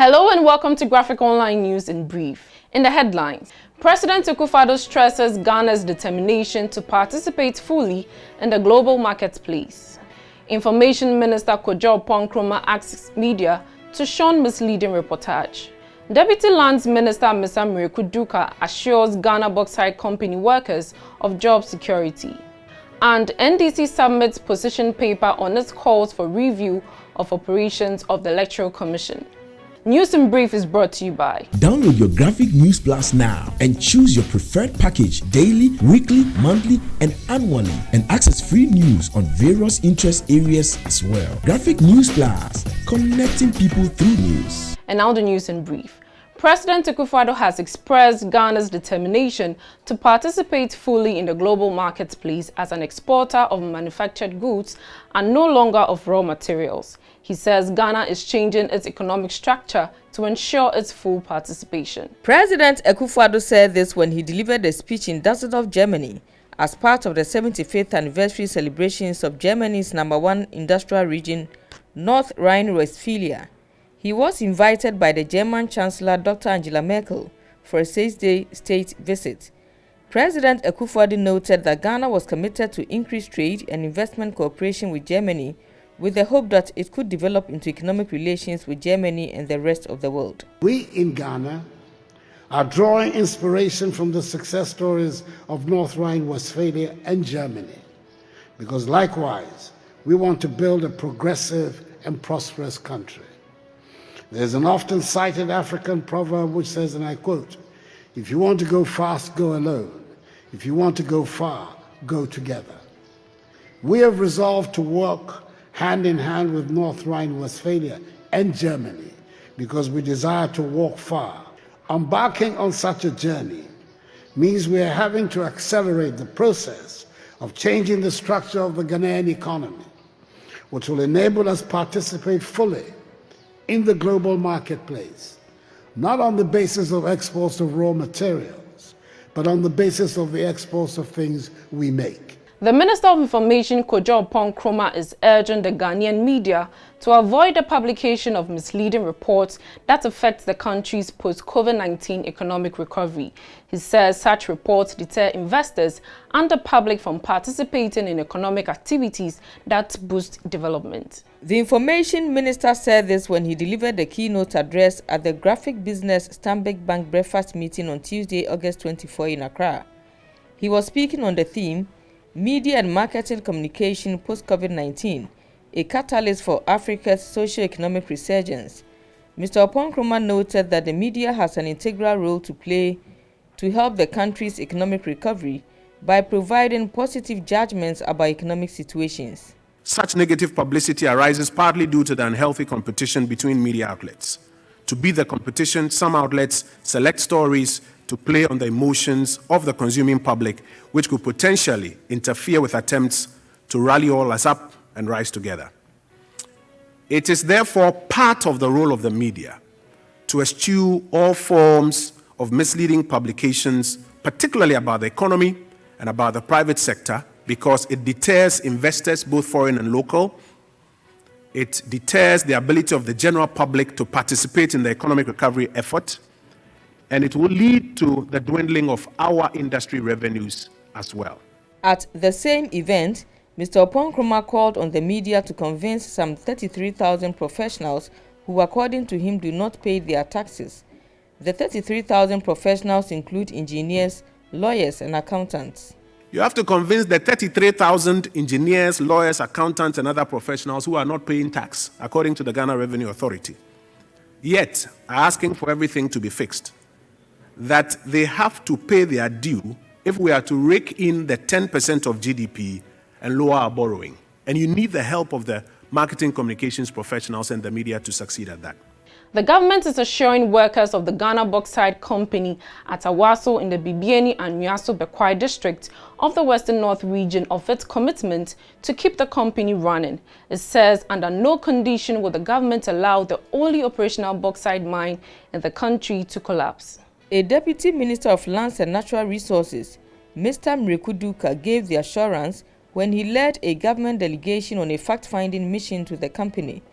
Hello and welcome to Graphic Online News in Brief. In the headlines, President Akufo-Addo stresses Ghana's determination to participate fully in the global marketplace. Information Minister Kojo Oppong Nkrumah asks media to shun misleading reportage. Deputy Lands Minister Mr. Mireku Duker assures Ghana Bauxite Company workers of job security. And NDC submits position paper on its calls for review of operations of the Electoral Commission. News in Brief is brought to you by. Download your Graphic News Plus now and choose your preferred package daily, weekly, monthly, and annually, and access free news on various interest areas as well. Graphic News Plus, connecting people through news. And now the news in brief. President Akufo-Addo has expressed Ghana's determination to participate fully in the global marketplace as an exporter of manufactured goods and no longer of raw materials. He says Ghana is changing its economic structure to ensure its full participation. President Akufo-Addo said this when he delivered a speech in Düsseldorf, Germany, as part of the 75th anniversary celebrations of Germany's #1 industrial region, North Rhine-Westphalia. He was invited by the German Chancellor Dr. Angela Merkel for a 6-day state visit. President Akufo-Addo noted that Ghana was committed to increase trade and investment cooperation with Germany, with the hope that it could develop into economic relations with Germany and the rest of the world. We in Ghana are drawing inspiration from the success stories of North Rhine-Westphalia and Germany, because likewise, we want to build a progressive and prosperous country. There's an often cited African proverb which says, and I quote, "If you want to go fast, go alone. If you want to go far, go together." We have resolved to work hand in hand with North Rhine-Westphalia and Germany because we desire to walk far. Embarking on such a journey means we are having to accelerate the process of changing the structure of the Ghanaian economy, which will enable us to participate fully in the global marketplace, not on the basis of exports of raw materials, but on the basis of the exports of things we make. The Minister of Information Kojo Oppong Nkrumah is urging the Ghanaian media to avoid the publication of misleading reports that affect the country's post-COVID-19 economic recovery. He says such reports deter investors and the public from participating in economic activities that boost development. The Information Minister said this when he delivered the keynote address at the Graphic Business Stanbic Bank Breakfast meeting on Tuesday, August 24 in Accra. He was speaking on the theme, Media and Marketing Communication Post-COVID-19, a Catalyst for Africa's Socio-Economic Resurgence. Mr. Oppong Nkrumah noted that the media has an integral role to play to help the country's economic recovery by providing positive judgments about economic situations. Such negative publicity arises partly due to the unhealthy competition between media outlets. To beat the competition, some outlets select stories to play on the emotions of the consuming public, which could potentially interfere with attempts to rally all us up and rise together. It is therefore part of the role of the media to eschew all forms of misleading publications, particularly about the economy and about the private sector, because it deters investors, both foreign and local. It deters the ability of the general public to participate in the economic recovery effort, and it will lead to the dwindling of our industry revenues as well. At the same event, Mr. Oppong Nkrumah called on the media to convince some 33,000 professionals who, according to him, do not pay their taxes. The 33,000 professionals include engineers, lawyers, and accountants. You have to convince the 33,000 engineers, lawyers, accountants, and other professionals who are not paying tax, according to the Ghana Revenue Authority, yet are asking for everything to be fixed, that they have to pay their due if we are to rake in the 10% of GDP and lower our borrowing. And you need the help of the marketing communications professionals and the media to succeed at that. The government is assuring workers of the Ghana Bauxite Company at Awaso in the Bibiani and Nyaso Bekwai district of the Western North region of its commitment to keep the company running. It says under no condition will the government allow the only operational bauxite mine in the country to collapse. A Deputy Minister of Lands and Natural Resources, Mr. Mireku Duker, gave the assurance when he led a government delegation on a fact-finding mission to the company.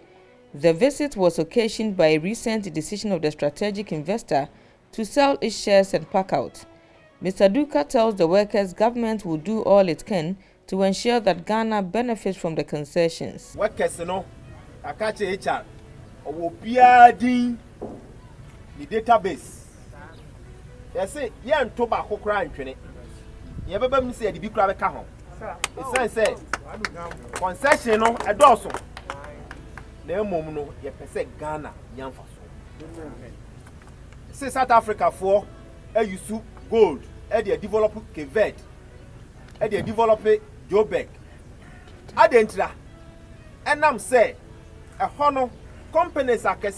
The visit was occasioned by a recent decision of the strategic investor to sell its shares and pack out. Mr. Duker tells the workers government will do all it can to ensure that Ghana benefits from the concessions. Workers, no, I catch HR, or the database. They say, yeah, and tobacco crime training. You ever say the big crab cajon? It says, concession, no, a dozen. No moment, you say Ghana, young for so. Say South Africa for a use gold, a develop Kevet, a develop Jobek. Adentra, and I'm say a honor. Companies are in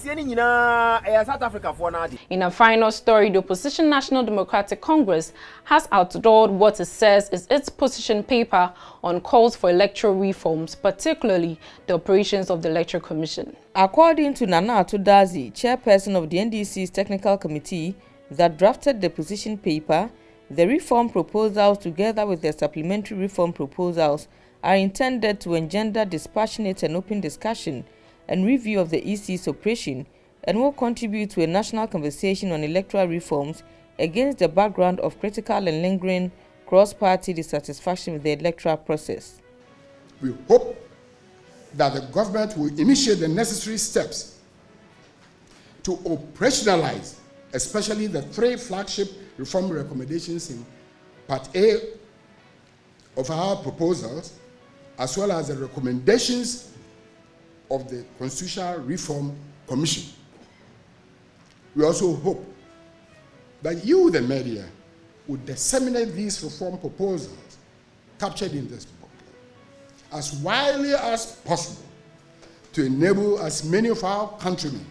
South Africa for now. In a final story, the opposition National Democratic Congress has outdoored what it says is its position paper on calls for electoral reforms, particularly the operations of the Electoral Commission. According to Nana Addo, chairperson of the NDC's technical committee that drafted the position paper, the reform proposals together with the supplementary reform proposals are intended to engender dispassionate and open discussion and review of the EC's operation and will contribute to a national conversation on electoral reforms against the background of critical and lingering cross-party dissatisfaction with the electoral process. We hope that the government will initiate the necessary steps to operationalize, especially the 3 flagship reform recommendations in Part A of our proposals, as well as the recommendations of the Constitutional Reform Commission. We also hope that you, the media, would disseminate these reform proposals captured in this booklet as widely as possible to enable as many of our countrymen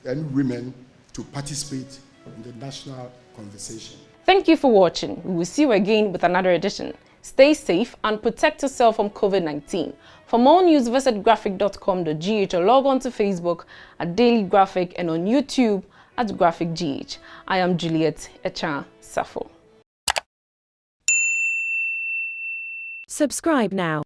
and women to participate in the national conversation. Thank you for watching. We will see you again with another edition. Stay safe and protect yourself from COVID-19. For more news, visit graphic.com.gh or log on to Facebook at Daily Graphic and on YouTube at Graphic GH. I am Juliet Echa Safo. Subscribe now.